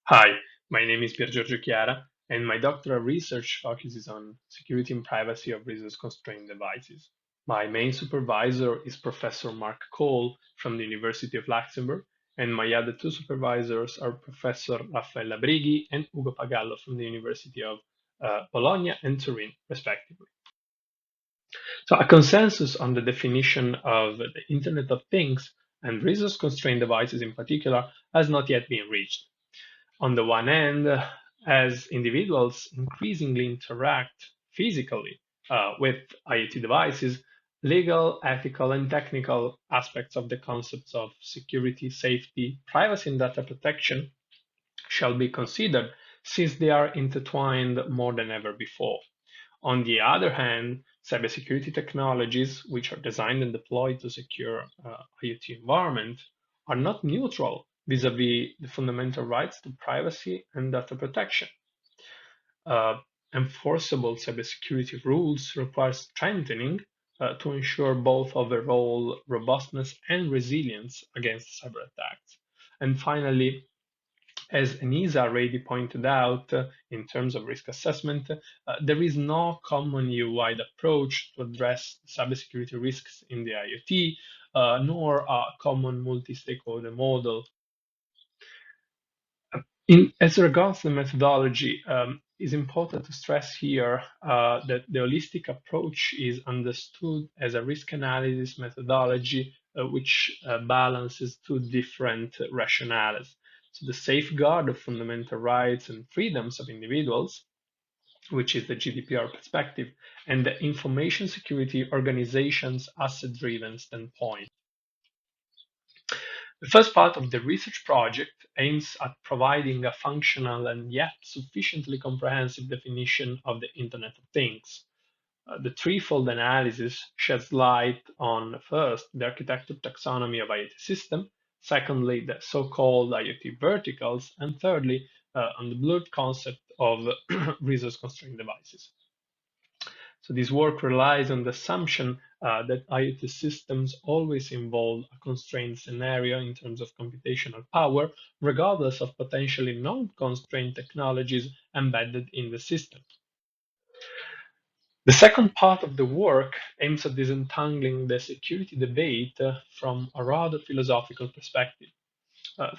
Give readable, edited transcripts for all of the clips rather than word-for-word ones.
Hi, my name is Giorgio Chiara, and my doctoral research focuses on security and privacy of resource-constrained devices. My main supervisor is Professor Mark Cole from the University of Luxembourg, and my other two supervisors are Professor Raffaella Brighi and Ugo Pagallo from the University of Bologna and Turin, respectively. So, a consensus on the definition of the Internet of Things and resource-constrained devices in particular has not yet been reached. On the one hand, as individuals increasingly interact physically with IoT devices, legal, ethical, and technical aspects of the concepts of security, safety, privacy, and data protection shall be considered since they are intertwined more than ever before. On the other hand, cybersecurity technologies, which are designed and deployed to secure IoT environment, are not neutral vis-a-vis the fundamental rights to privacy and data protection. Uh, Enforceable cybersecurity rules require strengthening to ensure both overall robustness and resilience against cyber attacks. And finally, as Anisa already pointed out, in terms of risk assessment, there is no common EU-wide approach to address cybersecurity risks in the IoT, nor a common multi-stakeholder model. As regards the methodology, it's important to stress here that the holistic approach is understood as a risk analysis methodology which balances two different rationales. So the safeguard of fundamental rights and freedoms of individuals, which is the GDPR perspective, and the information security organization's asset-driven standpoint. The first part of the research project aims at providing a functional and yet sufficiently comprehensive definition of the Internet of Things. The threefold analysis sheds light on first, the architecture taxonomy of IoT system, secondly, the so-called IoT verticals, and thirdly, on the blurred concept of resource-constrained devices. So this work relies on the assumption that IoT systems always involve a constrained scenario in terms of computational power, regardless of potentially non-constrained technologies embedded in the system. The second part of the work aims at disentangling the security debate from a rather philosophical perspective.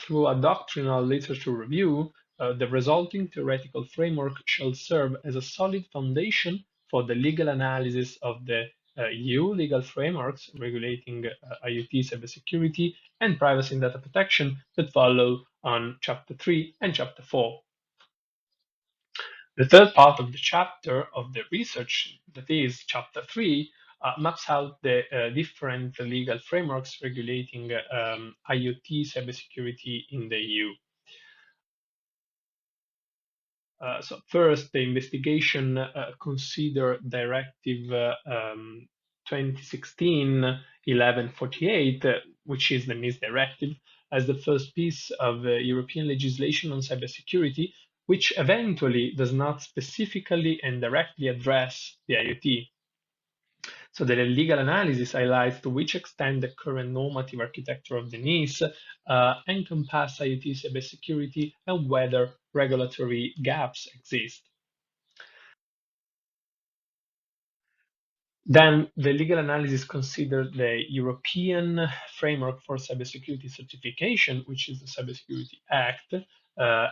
Through a doctrinal literature review, the resulting theoretical framework shall serve as a solid foundation for the legal analysis of the EU legal frameworks regulating IoT cybersecurity and privacy and data protection that follow on Chapter 3 and Chapter 4. The third part of the chapter of the research, that is Chapter 3, maps out the different legal frameworks regulating IoT cybersecurity in the EU. So first, the investigation considered Directive 2016-1148, which is the NIS directive, as the first piece of European legislation on cybersecurity, which eventually does not specifically and directly address the IoT. So the legal analysis highlights to which extent the current normative architecture of the NIS encompass IoT cybersecurity and whether regulatory gaps exist. Then the legal analysis considered the European Framework for Cybersecurity Certification, which is the Cybersecurity Act,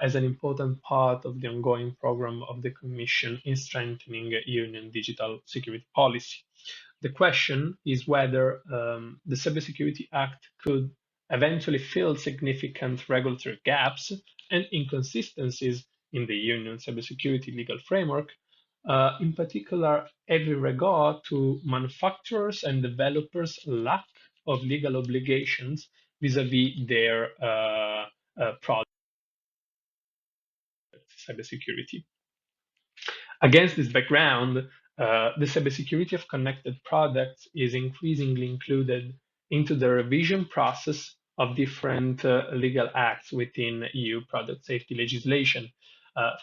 as an important part of the ongoing program of the Commission in strengthening Union digital security policy. The question is whether the Cybersecurity Act could eventually fill significant regulatory gaps and inconsistencies in the Union cybersecurity legal framework, in particular, every regard to manufacturers and developers' lack of legal obligations vis-à-vis their product cybersecurity. Against this background, the cybersecurity of connected products is increasingly included into the revision process of different legal acts within EU product safety legislation.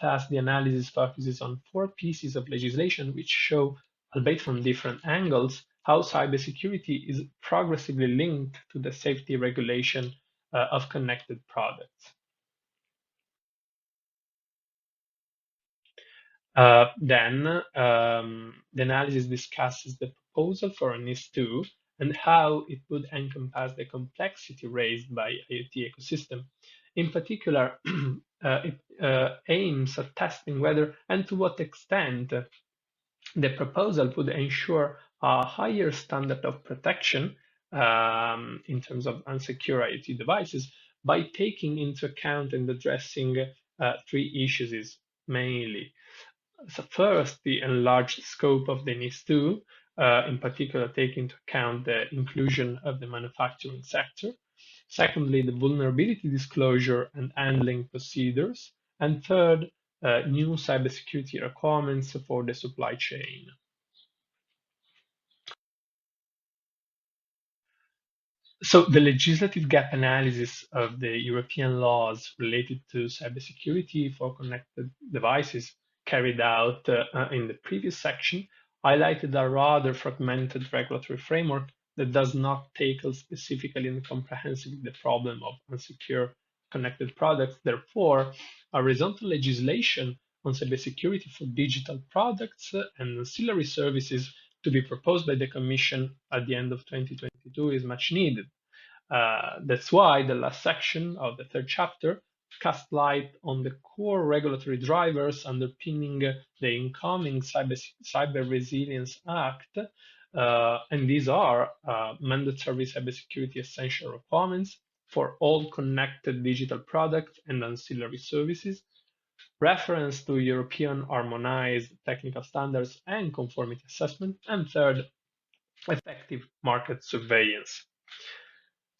Thus, the analysis focuses on four pieces of legislation which show, albeit from different angles, how cybersecurity is progressively linked to the safety regulation of connected products. Then the analysis discusses the proposal for an NIS2 and how it would encompass the complexity raised by IoT ecosystem. In particular, it aims at testing whether and to what extent the proposal would ensure a higher standard of protection in terms of unsecure IoT devices by taking into account and addressing three issues is mainly. So first, the enlarged scope of the NIS2, in particular take into account the inclusion of the manufacturing sector. Secondly, the vulnerability disclosure and handling procedures. And third, new cybersecurity requirements for the supply chain. So the legislative gap analysis of the European laws related to cybersecurity for connected devices carried out in the previous section highlighted a rather fragmented regulatory framework that does not tackle specifically and comprehensively the problem of unsecure connected products. Therefore, horizontal legislation on cybersecurity for digital products and ancillary services to be proposed by the Commission at the end of 2022 is much needed. That's why the last section of the third chapter casts light on the core regulatory drivers underpinning the incoming Cyber Resilience Act. And these are mandatory cybersecurity essential requirements for all connected digital products and ancillary services, reference to European harmonized technical standards and conformity assessment, and third, effective market surveillance.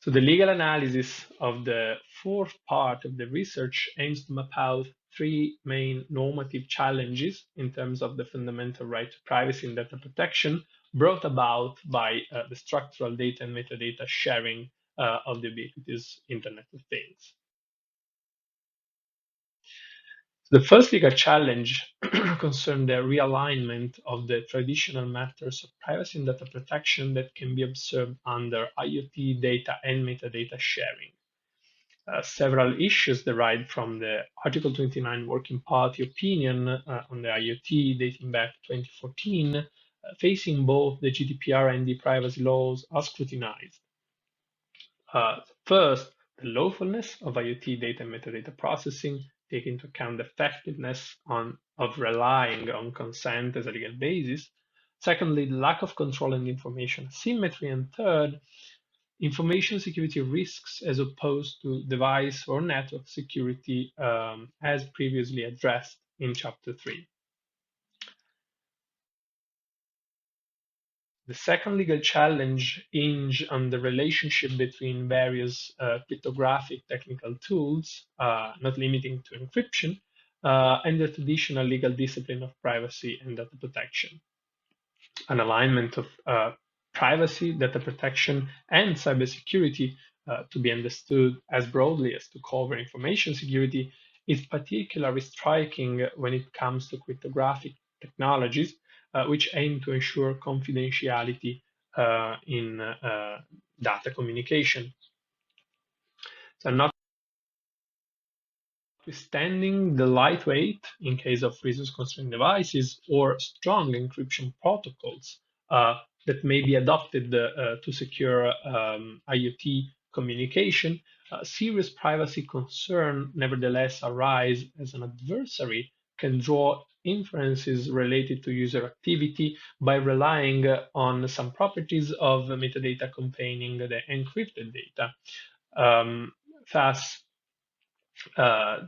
So the legal analysis of the fourth part of the research aims to map out three main normative challenges in terms of the fundamental right to privacy and data protection brought about by the structural data and metadata sharing of the ubiquitous Internet of Things. The first legal challenge concerned the realignment of the traditional matters of privacy and data protection that can be observed under IoT data and metadata sharing. Several issues derived from the Article 29 Working Party opinion on the IoT dating back to 2014, facing both the GDPR and the privacy laws are scrutinized. First, the lawfulness of IoT data and metadata processing, take into account the effectiveness of relying on consent as a legal basis. Secondly, the lack of control and information asymmetry. And third, information security risks as opposed to device or network security as previously addressed in Chapter 3. The second legal challenge hinge on the relationship between various cryptographic technical tools, not limiting to encryption, and the traditional legal discipline of privacy and data protection. An alignment of privacy, data protection, and cybersecurity to be understood as broadly as to cover information security is particularly striking when it comes to cryptographic technologies, which aim to ensure confidentiality in data communication. So, notwithstanding the lightweight in case of resource-constrained devices or strong encryption protocols that may be adopted to secure IoT communication, serious privacy concern nevertheless arise as an adversary can draw inferences related to user activity by relying on some properties of metadata containing the encrypted data. Thus,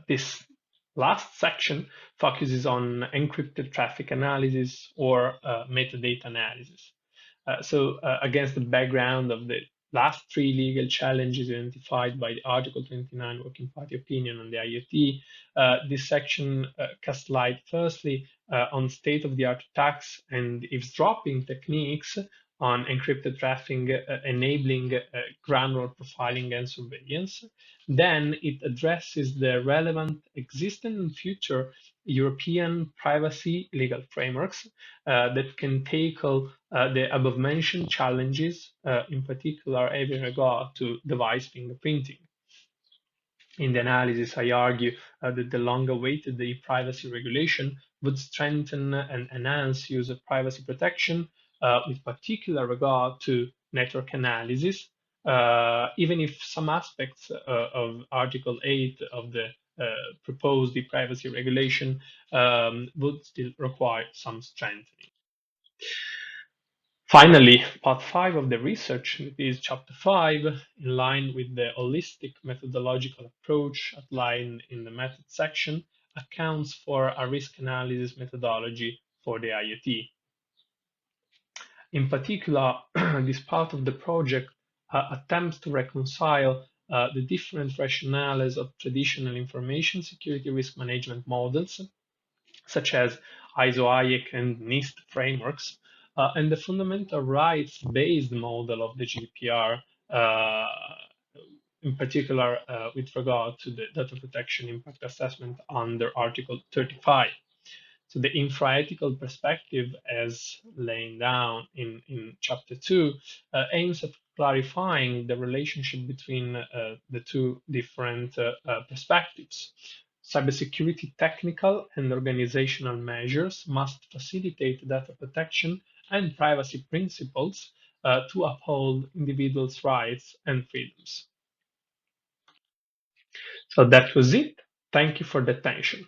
this last section focuses on encrypted traffic analysis or metadata analysis. Against the background of the last three legal challenges identified by the Article 29 Working Party opinion on the IoT, this section casts light firstly on state-of-the-art attacks and eavesdropping techniques on encrypted traffic, enabling granular profiling and surveillance. Then it addresses the relevant existing and future European privacy legal frameworks that can tackle the above mentioned challenges, in particular having regard to device fingerprinting. In the analysis, I argue that the long-awaited e-privacy regulation would strengthen and enhance user privacy protection, with particular regard to network analysis, even if some aspects of Article 8 of the proposed e-privacy regulation would still require some strengthening. Finally, part 5 of the research is chapter 5, in line with the holistic methodological approach outlined in the method section, accounts for a risk analysis methodology for the IoT. In particular, this part of the project attempts to reconcile the different rationales of traditional information security risk management models such as ISO, IEC, and NIST frameworks, and the fundamental rights-based model of the GDPR, in particular with regard to the data protection impact assessment under Article 35. So the infra-ethical perspective, as laid down in chapter 2, aims at clarifying the relationship between the two different perspectives. Cybersecurity technical and organizational measures must facilitate data protection and privacy principles to uphold individuals' rights and freedoms. So that was it. Thank you for the attention.